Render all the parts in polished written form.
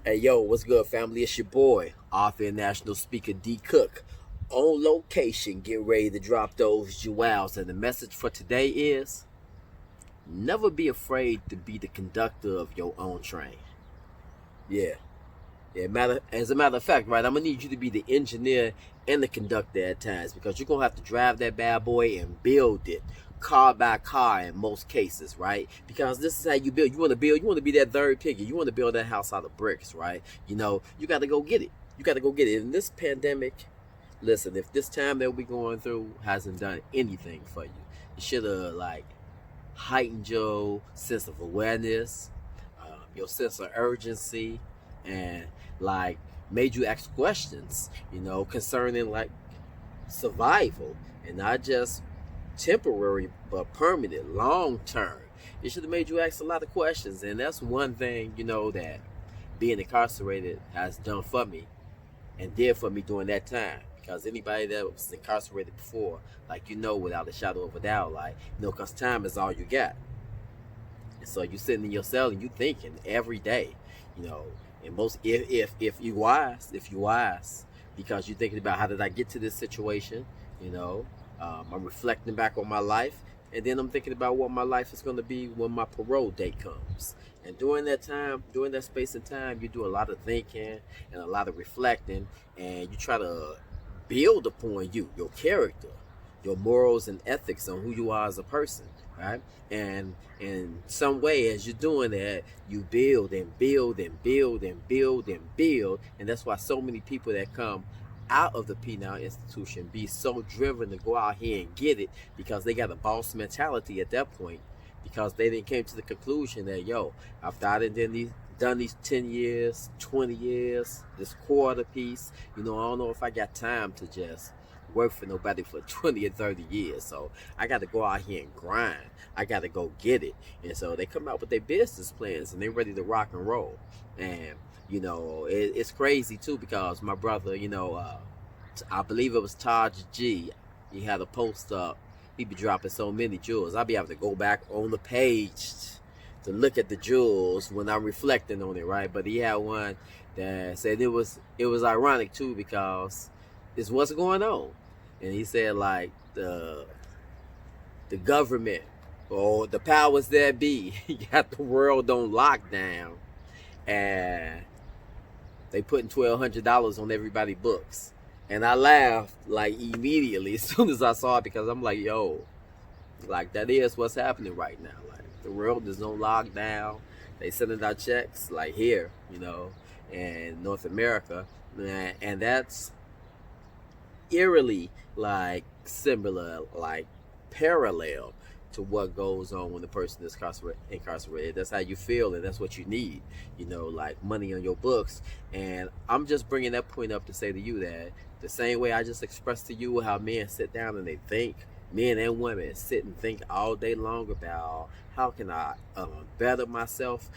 Hey yo, what's good, family? It's your boy, author and national speaker D Cook, on location. Get ready to drop those jewels. And the message for today is never be afraid to be the conductor of your own train. Yeah, yeah. As a matter of fact, right, I'm gonna need you to be the engineer and the conductor at times because you're gonna have to drive that bad boy and build it car by car in most cases, right? Because this is how you build. You want to be that third piggy. You want to build that house out of bricks, right? You got to go get it. You got to go get it. In this pandemic, listen, if this time that we're going through hasn't done anything for you, it should have like heightened your sense of awareness, your sense of urgency, and like made you ask questions, concerning like survival and not just temporary but permanent, long term. It should have made you ask a lot of questions, and that's one thing that being incarcerated has done for me and did for me during that time. Because anybody that was incarcerated before, like without a shadow of a doubt, like because time is all you got. And so you sitting in your cell and you thinking every day, you know, and most if you wise, because you're thinking about how did I get to this situation, you know, I'm reflecting back on my life, and then I'm thinking about what my life is going to be when my parole date comes. And during that time, during that space and time, you do a lot of thinking and a lot of reflecting, and you try to build upon your character, your morals and ethics on who you are as a person, right? And in some way, as you're doing that, you build and build and build and build and build, and that's why so many people that come out of the penal institution be so driven to go out here and get it because they got a boss mentality at that point, because they then came to the conclusion that after I done these 10 years, 20 years, this quarter piece, I don't know if I got time to just work for nobody for 20 or 30 years. So I got to go out here and grind. I got to go get it. And so they come out with their business plans and they're ready to rock and roll. And, it's crazy too because my brother, I believe it was Taj G. He had a post up. He be dropping so many jewels. I'll be able to go back on the page to look at the jewels when I'm reflecting on it, right? But he had one that said it was ironic too because it's what's going on. And he said like the government or the powers that be got the world on lockdown, and they putting $1,200 on everybody's books. And I laughed like immediately as soon as I saw it because I'm like, like that is what's happening right now. Like the world is on lockdown. They sending out checks like here, in North America, and that's eerily like similar, like parallel to what goes on when the person is incarcerated. That's how you feel, and that's what you need, like money on your books. And I'm just bringing that point up to say to you that the same way I just expressed to you how men sit down and they think, men and women sit and think all day long about how can I better myself,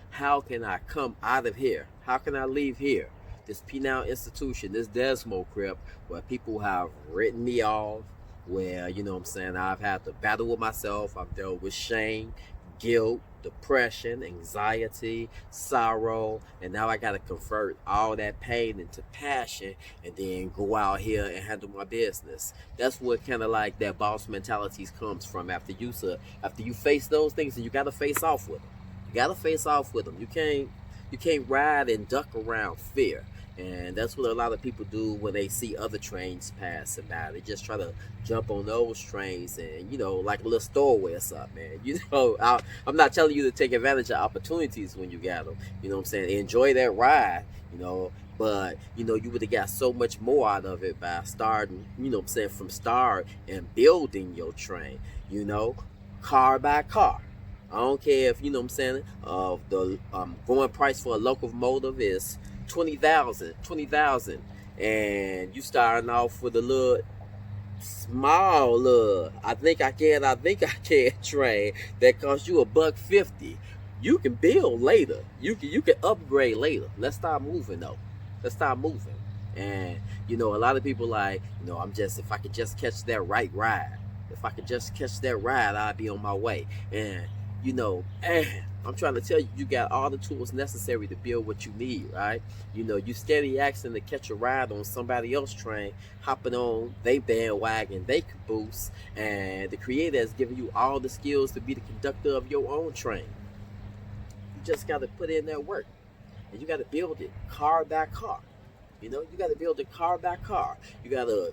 how can I come out of here, how can I leave here, this penal institution, this Desmo crib, where people have written me off, where, what I'm saying, I've had to battle with myself, I've dealt with shame, guilt, depression, anxiety, sorrow, and now I got to convert all that pain into passion and then go out here and handle my business. That's what kind of like that boss mentality comes from after you face those things, and you got to face off with them. You got to face off with them. You can't ride and duck around fear. And that's what a lot of people do when they see other trains passing by. They just try to jump on those trains and, like a little stowaway or something, man. I'm not telling you to take advantage of opportunities when you got them. You know what I'm saying? Enjoy that ride, but, you would have got so much more out of it by starting, what I'm saying, from start and building your train, car by car. I don't care if, what I'm saying, the going price for a locomotive is 20,000, and you starting off with a little small I think I can train that costs you $150. You can build later. You can upgrade later. Let's start moving though. Let's start moving. And a lot of people like, if I could just catch that right ride. If I could just catch that ride, I'd be on my way. And And I'm trying to tell you, you got all the tools necessary to build what you need, right? You steady asking to catch a ride on somebody else's train, hopping on they bandwagon, they caboose, and the creator has given you all the skills to be the conductor of your own train. You just got to put in that work, and you got to build it car by car. You got to build it car by car. You got to,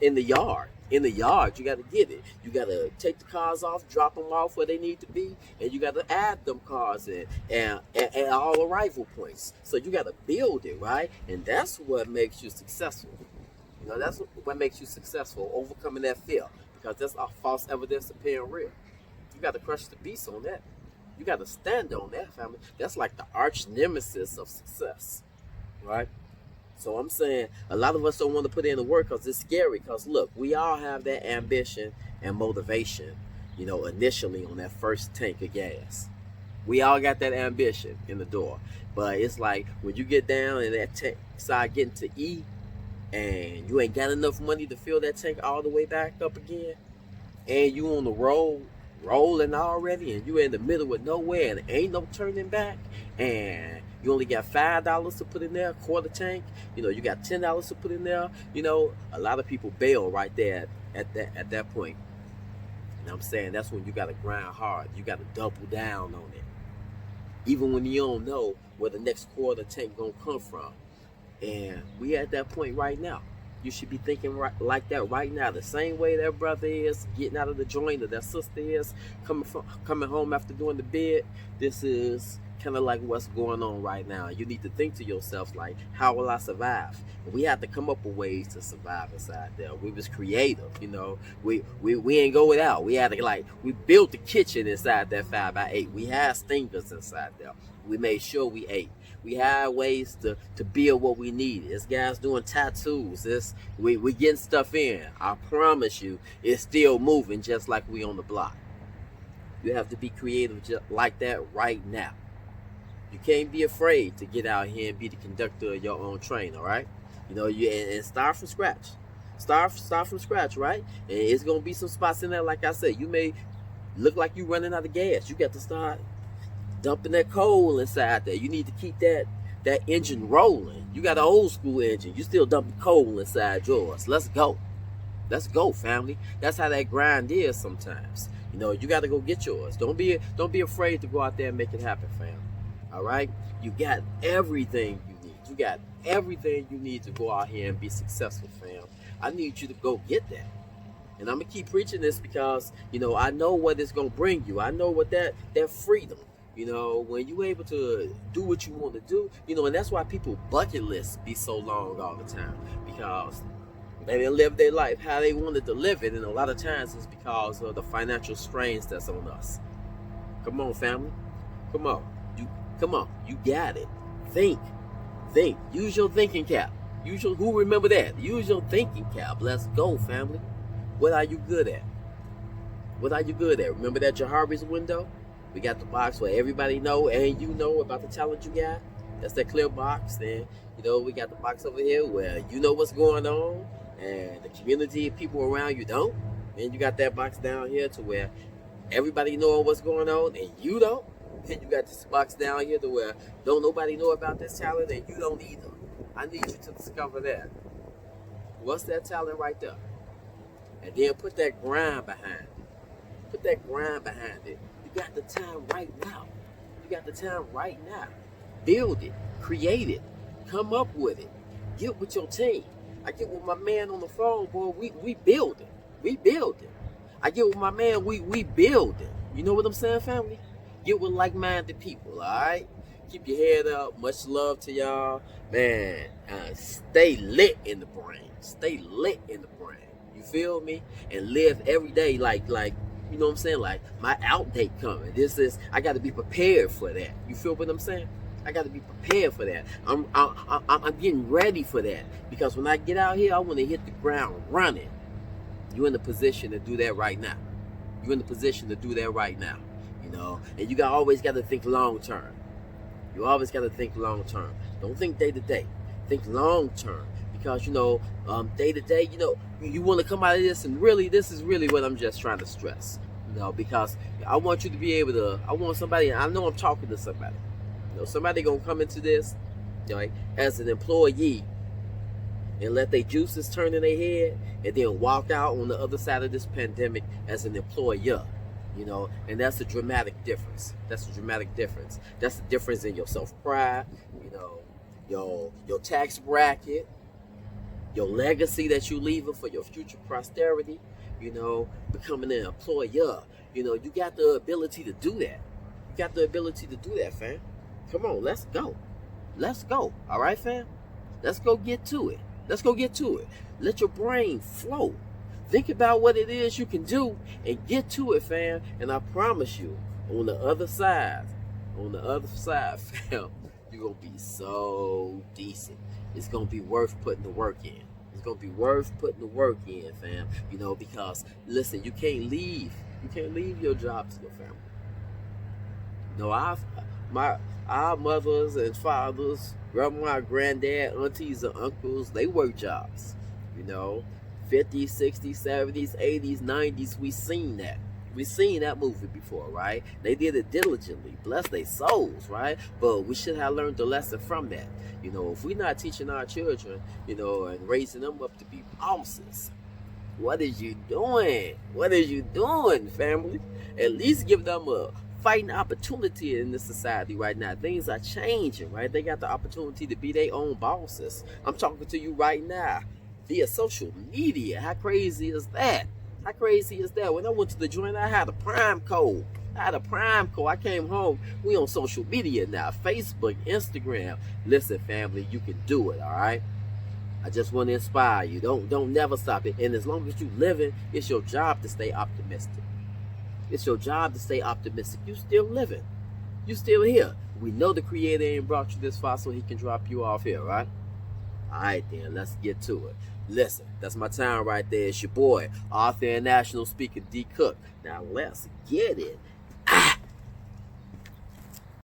in the yard, you got to get it. You got to take the cars off, drop them off where they need to be, and you got to add them cars in and all arrival points. So you got to build it, right? And that's what makes you successful. That's what makes you successful, overcoming that fear, because that's our false evidence appearing real. You got to crush the beast on that. You got to stand on that, family. That's like the arch nemesis of success, right? So I'm saying a lot of us don't want to put in the work because it's scary. Because look, we all have that ambition and motivation, initially on that first tank of gas. We all got that ambition in the door. But it's like when you get down and that tank side getting to E and you ain't got enough money to fill that tank all the way back up again, and you on the road rolling already, and you in the middle of nowhere and ain't no turning back, and you only got $5 to put in there, quarter tank. You got $10 to put in there. A lot of people bail right there at that point. And I'm saying that's when you got to grind hard. You got to double down on it, even when you don't know where the next quarter tank gonna come from. And we at that point right now. You should be thinking like that right now. The same way that brother is getting out of the joint, or that sister is coming home after doing the bid. This is kind of like what's going on right now. You need to think to yourself, like, how will I survive? And we have to come up with ways to survive inside there. We was creative, we ain't go without. We had to, we built the kitchen inside that 5x8. We had stingers inside there. We made sure we ate. We had ways to build what we needed. This guy's doing tattoos. We getting stuff in. I promise you, it's still moving just like we on the block. You have to be creative just like that right now. You can't be afraid to get out here and be the conductor of your own train, all right? And start from scratch. Start from scratch, right? And it's going to be some spots in there, like I said, you may look like you're running out of gas. You got to start dumping that coal inside there. You need to keep that engine rolling. You got an old school engine. You still dumping coal inside yours. Let's go. Let's go, family. That's how that grind is sometimes. You got to go get yours. Don't be afraid to go out there and make it happen, fam. All right? You got everything you need. You got everything you need to go out here and be successful, fam. I need you to go get that. And I'm going to keep preaching this because, I know what it's going to bring you. I know what that freedom, when you're able to do what you want to do, and that's why people bucket lists be so long all the time, because they didn't live their life how they wanted to live it. And a lot of times it's because of the financial strains that's on us. Come on, family. Come on. You got it. Think. Use your thinking cap. Who remember that? Use your thinking cap. Let's go, family. What are you good at? Remember that Jahari's window? We got the box where everybody know and you know about the talent you got. That's that clear box. Then, we got the box over here where you know what's going on and the community of people around you don't. And you got that box down here to where everybody know what's going on and you don't. And you got this box down here to where don't nobody know about this talent and you don't either. I need you to discover that. What's that talent right there? And then put that grind behind it. You got the time right now. Build it. Create it. Come up with it. Get with your team. I get with my man on the phone, boy. We building. I get with my man. We building. You know what I'm saying, family? Get with like-minded people, all right? Keep your head up. Much love to y'all. Man, stay lit in the brain. You feel me? And live every day like you know what I'm saying? Like my outdate coming. I got to be prepared for that. You feel what I'm saying? I got to be prepared for that. I'm getting ready for that, because when I get out here, I want to hit the ground running. You're in the position to do that right now. And you always got to think long term. Don't think day to day. Think long term, because day to day, you want to come out of this, and really, this is really what I'm just trying to stress. because I want you to be able to, I want somebody, I know I'm talking to somebody. Somebody gonna come into this, as an employee and let their juices turn in their head and then walk out on the other side of this pandemic as an employer. And that's a dramatic difference. That's the difference in your self-pride, your tax bracket, your legacy that you leaving for your future posterity, becoming an employer. You got the ability to do that. Fam. Come on, let's go. All right, fam? Let's go get to it. Let your brain flow. Think about what it is you can do and get to it, fam. And I promise you, on the other side, fam, you're going to be so decent. It's going to be worth putting the work in. Fam. Because, listen, you can't leave your job to your family. Our mothers and fathers, grandma, granddad, aunties, and uncles, they work jobs. 50s, 60s, 70s, 80s, 90s, we seen that. We seen that movie before, right? They did it diligently. Bless their souls, right? But we should have learned the lesson from that. If we're not teaching our children, and raising them up to be bosses, what is you doing? Family? At least give them a fighting opportunity in this society right now. Things are changing, right? They got the opportunity to be their own bosses. I'm talking to you right now via social media. How crazy is that? When I went to the joint, I had a prime code. I came home. We on social media now. Facebook, Instagram. Listen, family, you can do it, all right? I just want to inspire you. Don't never stop it. And as long as you living, it's your job to stay optimistic. You still living. You still here. We know the Creator ain't brought you this far so he can drop you off here, right? All right, then. Let's get to it. Listen, that's my time right there. It's your boy, author and national speaker D. Cook. Now, let's get it.